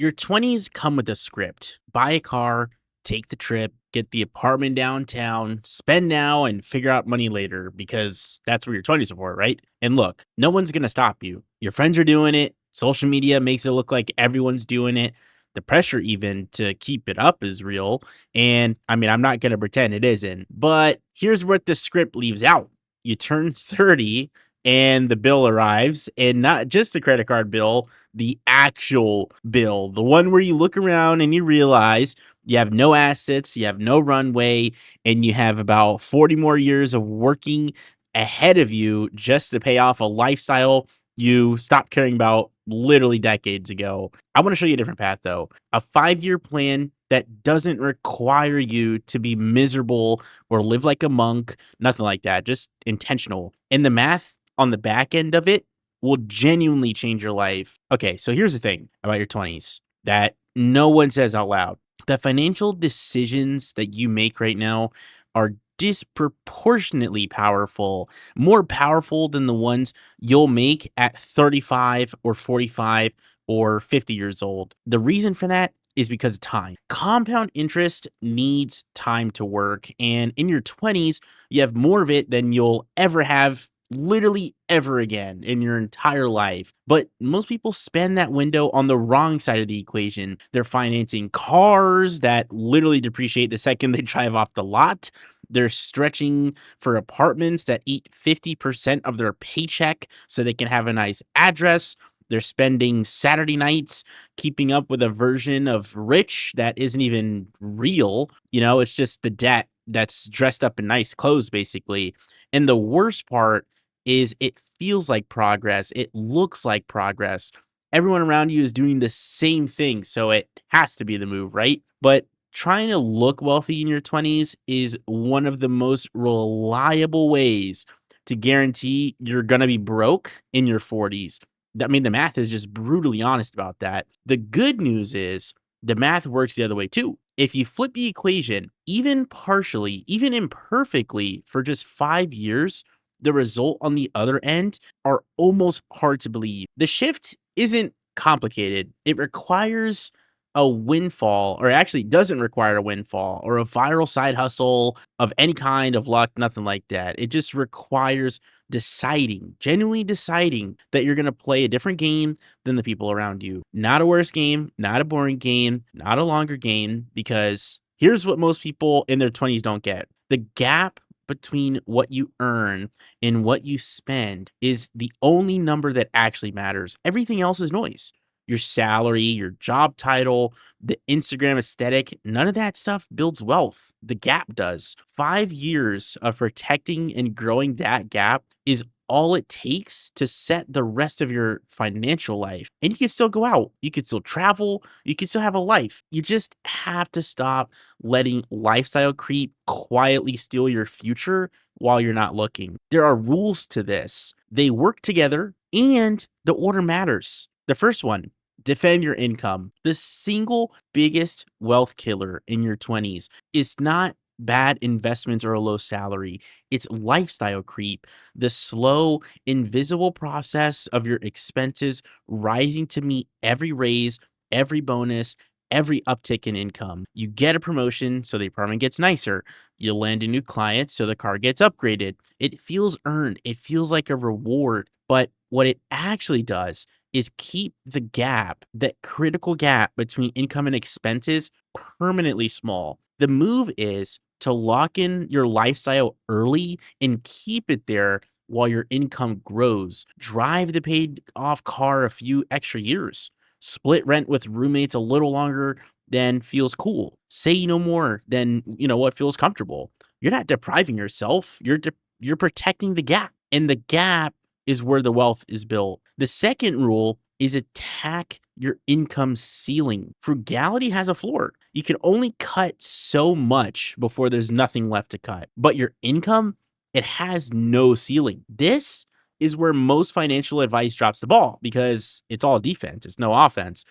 Your 20s come with a script. Buy a car, take the trip, get the apartment downtown, spend now and figure out money later because that's what your 20s are for, right? And look, no one's going to stop you. Your friends are doing it. Social media makes it look like everyone's doing it. The pressure, even to keep it up, is real. And I mean, I'm not going to pretend it isn't. But here's what the script leaves out: you turn 30 and the bill arrives, and not just the credit card bill, the actual bill, the one where you look around and you realize you have no assets, you have no runway, and you have about 40 more years of working ahead of you just to pay off a lifestyle you stopped caring about literally decades ago. I want to show you a different path though. A 5-year plan that doesn't require you to be miserable or live like a monk, nothing like that, just intentional. And the math on the back end of it will genuinely change your life. Okay, so here's the thing about your 20s that no one says out loud. The financial decisions that you make right now are disproportionately powerful, more powerful than the ones you'll make at 35 or 45 or 50 years old. The reason for that is because of time. Compound interest needs time to work, and in your 20s, you have more of it than you'll ever have literally ever again in your entire life. But most people spend that window on the wrong side of the equation. They're financing cars that literally depreciate the second they drive off the lot. They're stretching for apartments that eat 50% of their paycheck so they can have a nice address. They're spending Saturday nights keeping up with a version of rich that isn't even real. It's just the debt that's dressed up in nice clothes, basically. And the worst part is it feels like progress. It looks like progress. Everyone around you is doing the same thing, so it has to be the move, right? But trying to look wealthy in your 20s is one of the most reliable ways to guarantee you're going to be broke in your 40s. I mean, the math is just brutally honest about that. The good news is the math works the other way too. If you flip the equation, even partially, even imperfectly, for just 5 years, the result on the other end are almost hard to believe. The shift isn't complicated. It requires a windfall, or actually doesn't require a windfall or a viral side hustle of any kind of luck, nothing like that. It just requires deciding, genuinely deciding that you're going to play a different game than the people around you. Not a worse game, not a boring game, not a longer game, because here's what most people in their 20s don't get. The gap between what you earn and what you spend is the only number that actually matters. Everything else is noise. Your salary, your job title, the Instagram aesthetic, none of that stuff builds wealth. The gap does. 5 years of protecting and growing that gap is all it takes to set the rest of your financial life. And you can still go out, you can still travel, you can still have a life. You just have to stop letting lifestyle creep quietly steal your future while you're not looking. There are rules to this. They work together, and the order matters. The first one: defend your income. The single biggest wealth killer in your 20s is not bad investments or a low salary. It's lifestyle creep, the slow, invisible process of your expenses rising to meet every raise, every bonus, every uptick in income. You get a promotion, so the apartment gets nicer. You land a new client, so the car gets upgraded. It feels earned. It feels like a reward. But what it actually does is keep the gap, that critical gap between income and expenses, permanently small. The move is to lock in your lifestyle early and keep it there while your income grows. Drive the paid off car a few extra years. Split rent with roommates a little longer than feels cool. Say no more than, what feels comfortable. You're not depriving yourself. You're protecting the gap. And the gap is where the wealth is built. The second rule is attack your income ceiling. Frugality has a floor. You can only cut so much before there's nothing left to cut. But your income, it has no ceiling. This is where most financial advice drops the ball because it's all defense, it's no offense.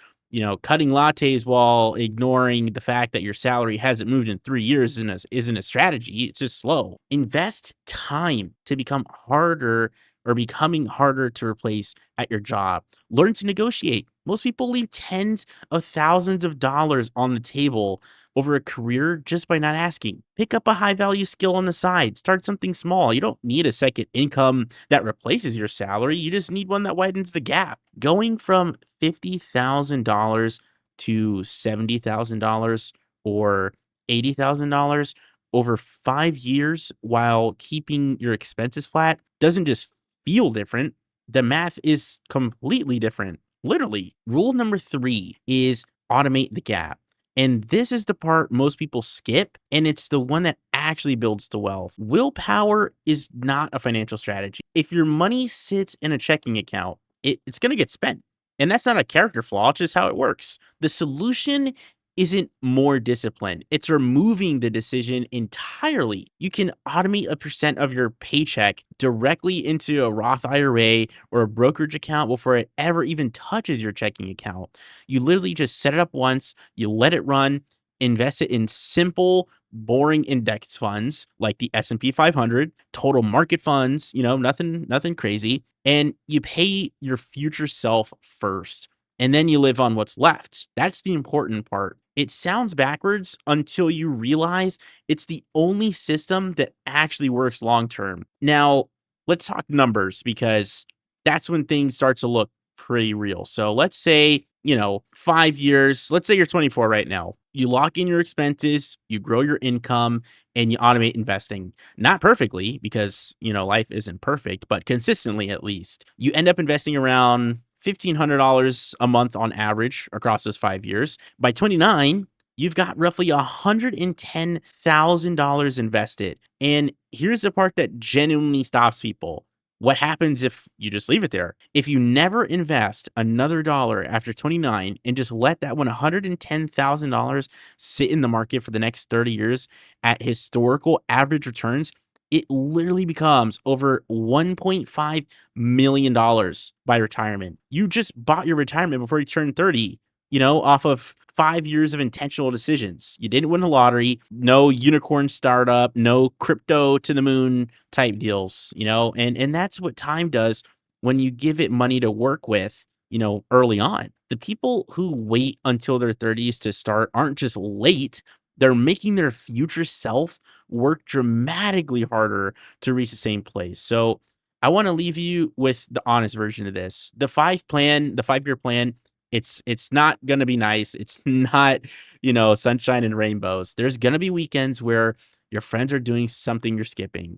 Cutting lattes while ignoring the fact that your salary hasn't moved in 3 years isn't a strategy. It's just slow. Invest time to becoming harder to replace at your job. Learn to negotiate. Most people leave tens of thousands of dollars on the table over a career just by not asking. Pick up a high value skill on the side. Start something small. You don't need a second income that replaces your salary. You just need one that widens the gap. Going from $50,000 to $70,000 or $80,000 over 5 years while keeping your expenses flat doesn't just feel different. The math is completely different. Literally, rule number three is automate the gap. And this is the part most people skip, and it's the one that actually builds to wealth. Willpower is not a financial strategy. If your money sits in a checking account, it's going to get spent. And that's not a character flaw, it's just how it works. The solution isn't more discipline. It's removing the decision entirely. You can automate a percent of your paycheck directly into a Roth IRA or a brokerage account before it ever even touches your checking account. You literally just set it up once, you let it run, invest it in simple, boring index funds like the S&P 500, total market funds, nothing crazy, and you pay your future self first. And then you live on what's left. That's the important part. It sounds backwards until you realize it's the only system that actually works long term. Now, let's talk numbers because that's when things start to look pretty real. So let's say, 5 years, let's say you're 24 right now. You lock in your expenses, you grow your income, and you automate investing. Not perfectly because, life isn't perfect, but consistently at least. You end up investing around $1,500 a month on average across those 5 years. By 29, you've got roughly $110,000 invested. And here's the part that genuinely stops people. What happens if you just leave it there? If you never invest another dollar after 29 and just let that $110,000 sit in the market for the next 30 years at historical average returns, it literally becomes over $1.5 million by retirement. You just bought your retirement before you turned 30, off of 5 years of intentional decisions. You didn't win the lottery, no unicorn startup, no crypto to the moon type deals, and that's what time does when you give it money to work with, early on. The people who wait until their 30s to start aren't just late, they're making their future self work dramatically harder to reach the same place. So I want to leave you with the honest version of this. The 5-year plan, it's not going to be nice. It's not, sunshine and rainbows. There's going to be weekends where your friends are doing something you're skipping.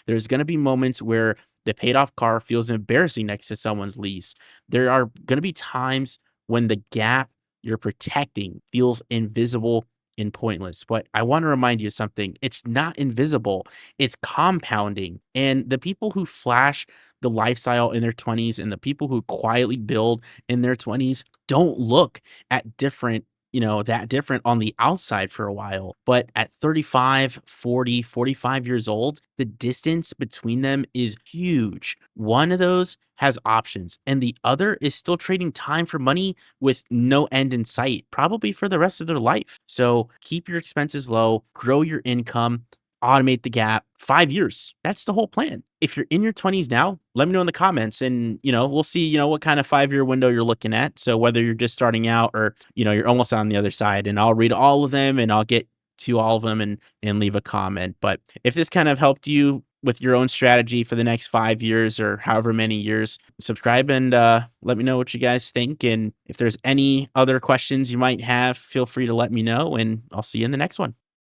There's going to be moments where the paid off car feels embarrassing next to someone's lease. There are going to be times when the gap you're protecting feels invisible and pointless. But I want to remind you of something. It's not invisible. It's compounding. And the people who flash the lifestyle in their 20s and the people who quietly build in their 20s don't look at that different on the outside for a while. But at 35, 40, 45 years old, the distance between them is huge. One of those has options, and the other is still trading time for money with no end in sight, probably for the rest of their life. So keep your expenses low, grow your income, automate the gap. 5 years. That's the whole plan. If you're in your 20s now, let me know in the comments and, we'll see, what kind of 5-year window you're looking at. So whether you're just starting out or, you're almost on the other side, and I'll read all of them and I'll get to all of them and leave a comment. But if this kind of helped you with your own strategy for the next 5 years or however many years, subscribe and let me know what you guys think. And if there's any other questions you might have, feel free to let me know, and I'll see you in the next one.